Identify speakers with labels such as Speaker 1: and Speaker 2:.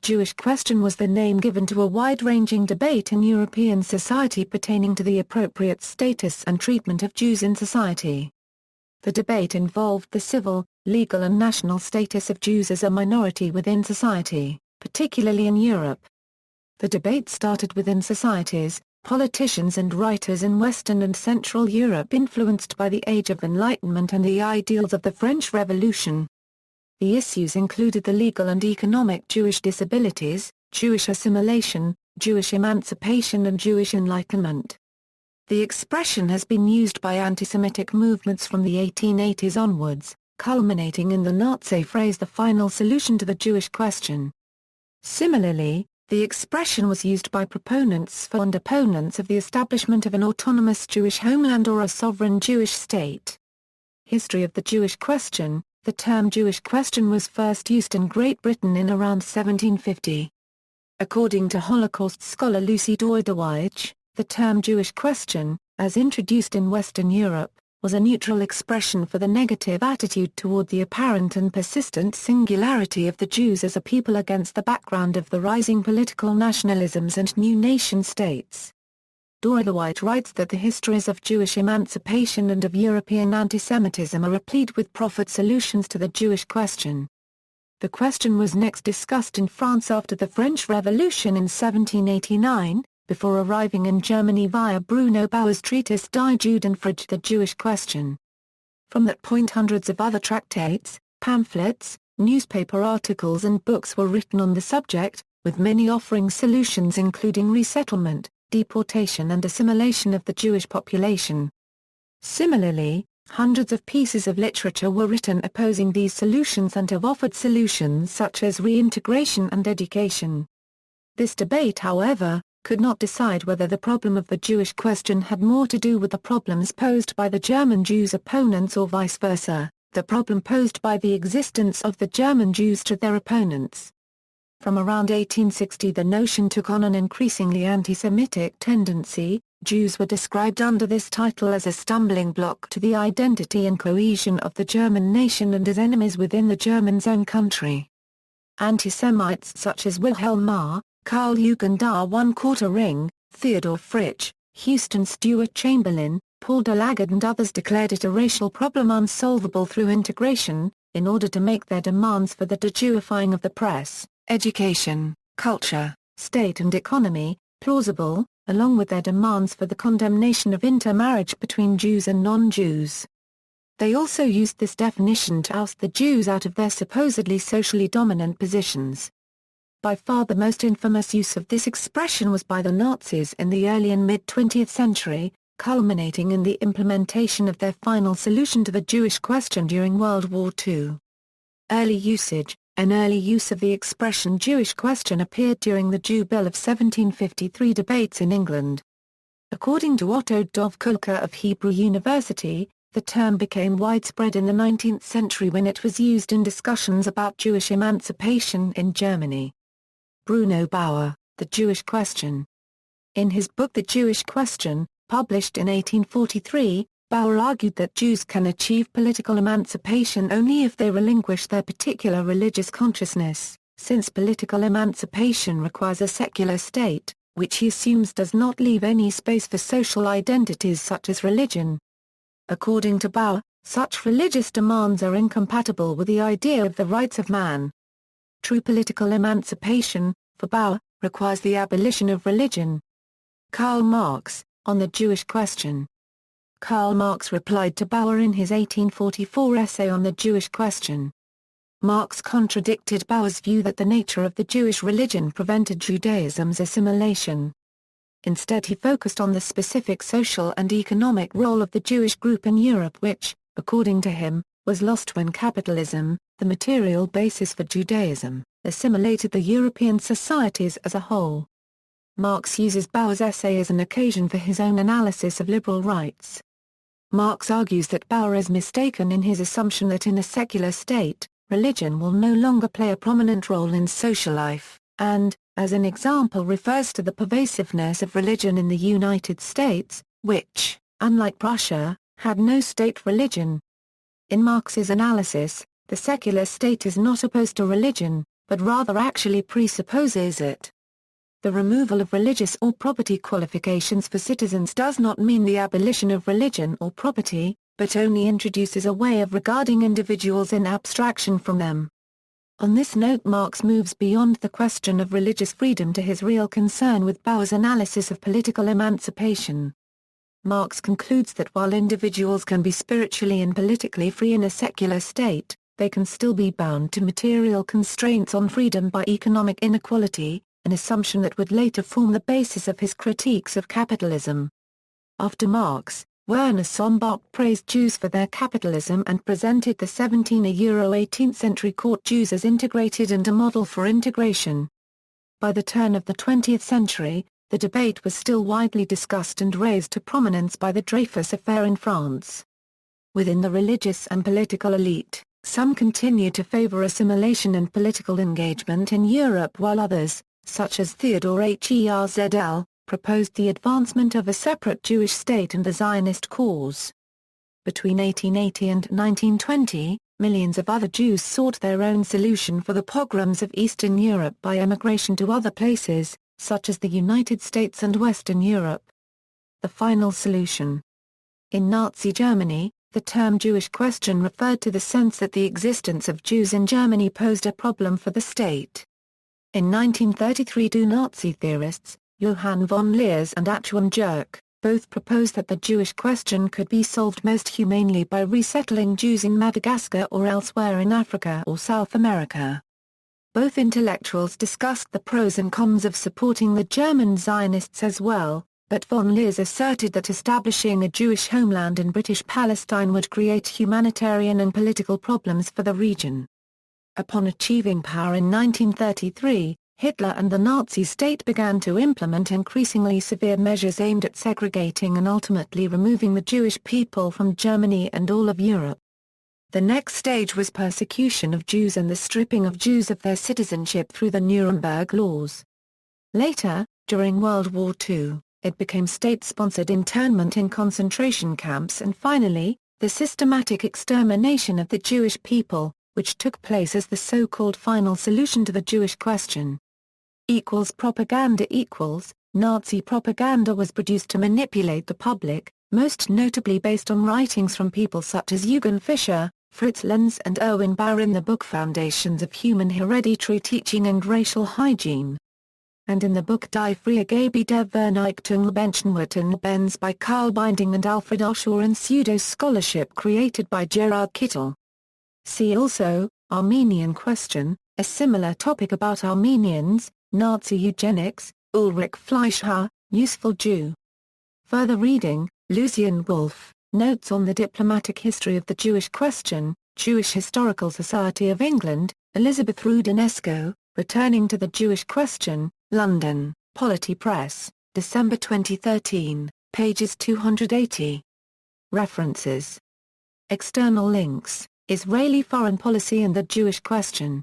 Speaker 1: Jewish question was the name given to a wide-ranging debate in European society pertaining to the appropriate status and treatment of Jews in society. The debate involved the civil, legal and national status of Jews as a minority within society, particularly in Europe. The debate started within societies, politicians and writers in Western and Central Europe influenced by the Age of Enlightenment and the ideals of the French Revolution. The issues included the legal and economic Jewish disabilities, Jewish assimilation, Jewish emancipation and Jewish Enlightenment. The expression has been used by anti-Semitic movements from the 1880s onwards, culminating in the Nazi phrase "the final solution to the Jewish question." Similarly, the expression was used by proponents for and opponents of the establishment of an autonomous Jewish homeland or a sovereign Jewish state. History of the Jewish question. The term Jewish question was first used in Great Britain in around 1750. According to Holocaust scholar Lucy Doidewij, the term Jewish question, as introduced in Western Europe, was a neutral expression for the negative attitude toward the apparent and persistent singularity of the Jews as a people against the background of the rising political nationalisms and new nation-states. Doidewij writes that the histories of Jewish emancipation and of European anti-Semitism are replete with proffered solutions to the Jewish question. The question was next discussed in France after the French Revolution in 1789, before arriving in Germany via Bruno Bauer's treatise Die Juden Frage, the Jewish question. From that point hundreds of other tractates, pamphlets, newspaper articles and books were written on the subject, with many offering solutions including resettlement, deportation and assimilation of the Jewish population. Similarly, hundreds of pieces of literature were written opposing these solutions and have offered solutions such as reintegration and education. This debate, however, could not decide whether the problem of the Jewish question had more to do with the problems posed by the German Jews' opponents or vice versa, the problem posed by the existence of the German Jews to their opponents. From around 1860 the notion took on an increasingly anti-Semitic tendency. Jews were described under this title as a stumbling block to the identity and cohesion of the German nation and as enemies within the Germans' own country. Anti-Semites such as Wilhelm Marr, Karl Jugendar I Ring, Theodor Fritsch, Houston Stewart Chamberlain, Paul de Lagarde and others declared it a racial problem unsolvable through integration, in order to make their demands for the de-Jewifying of the press, education, culture, state and economy, plausible, along with their demands for the condemnation of intermarriage between Jews and non-Jews. They also used this definition to oust the Jews out of their supposedly socially dominant positions. By far the most infamous use of this expression was by the Nazis in the early and mid-20th century, culminating in the implementation of their final solution to the Jewish question during World War II. Early usage. An early use of the expression Jewish question appeared during the Jew Bill of 1753 debates in England. According to Otto Dov Kulka of Hebrew University, the term became widespread in the 19th century when it was used in discussions about Jewish emancipation in Germany. Bruno Bauer, The Jewish Question. In his book The Jewish Question, published in 1843, Bauer argued that Jews can achieve political emancipation only if they relinquish their particular religious consciousness, since political emancipation requires a secular state, which he assumes does not leave any space for social identities such as religion. According to Bauer, such religious demands are incompatible with the idea of the rights of man. True political emancipation, for Bauer, requires the abolition of religion. Karl Marx, on the Jewish question. Karl Marx replied to Bauer in his 1844 essay on the Jewish question. Marx contradicted Bauer's view that the nature of the Jewish religion prevented Judaism's assimilation. Instead he focused on the specific social and economic role of the Jewish group in Europe which, according to him, was lost when capitalism, the material basis for Judaism, assimilated the European societies as a whole. Marx uses Bauer's essay as an occasion for his own analysis of liberal rights. Marx argues that Bauer is mistaken in his assumption that in a secular state, religion will no longer play a prominent role in social life, and, as an example refers to the pervasiveness of religion in the United States, which, unlike Prussia, had no state religion. In Marx's analysis, the secular state is not opposed to religion, but rather actually presupposes it. The removal of religious or property qualifications for citizens does not mean the abolition of religion or property, but only introduces a way of regarding individuals in abstraction from them. On this note, Marx moves beyond the question of religious freedom to his real concern with Bauer's analysis of political emancipation. Marx concludes that while individuals can be spiritually and politically free in a secular state, they can still be bound to material constraints on freedom by economic inequality, an assumption that would later form the basis of his critiques of capitalism. After Marx, Werner Sombart praised Jews for their capitalism and presented the 18th century court Jews as integrated and a model for integration. By the turn of the 20th century, the debate was still widely discussed and raised to prominence by the Dreyfus Affair in France. Within the religious and political elite, some continued to favor assimilation and political engagement in Europe, while others, such as Theodor Herzl, proposed the advancement of a separate Jewish state and the Zionist cause. Between 1880 and 1920, millions of other Jews sought their own solution for the pogroms of Eastern Europe by emigration to other places, such as the United States and Western Europe. The final solution. In Nazi Germany, the term Jewish question referred to the sense that the existence of Jews in Germany posed a problem for the state. In 1933, two Nazi theorists, Johann von Leers and Achim Jerk, both proposed that the Jewish question could be solved most humanely by resettling Jews in Madagascar or elsewhere in Africa or South America. Both intellectuals discussed the pros and cons of supporting the German Zionists as well, but von Leers asserted that establishing a Jewish homeland in British Palestine would create humanitarian and political problems for the region. Upon achieving power in 1933, Hitler and the Nazi state began to implement increasingly severe measures aimed at segregating and ultimately removing the Jewish people from Germany and all of Europe. The next stage was persecution of Jews and the stripping of Jews of their citizenship through the Nuremberg Laws. Later, during World War II, it became state-sponsored internment in concentration camps and finally, the systematic extermination of the Jewish people, which took place as the so-called final solution to the Jewish question. Propaganda Nazi propaganda was produced to manipulate the public, most notably based on writings from people such as Eugen Fischer, Fritz Lenz and Erwin Bauer in the book Foundations of Human Hereditary Teaching and Racial Hygiene. And in the book Die Freigabe der Vernichtung Menschenwürden Benz by Karl Binding and Alfred Osher and Pseudo-Scholarship created by Gerard Kittel. See also, Armenian Question, a similar topic about Armenians, Nazi eugenics, Ulrich Fleischer, Useful Jew. Further reading, Lucian Wolff, Notes on the Diplomatic History of the Jewish Question, Jewish Historical Society of England, Elizabeth Rudinesco, Returning to the Jewish Question, London, Polity Press, December 2013, pages 280. References. External links. Israeli Foreign Policy and the Jewish Question.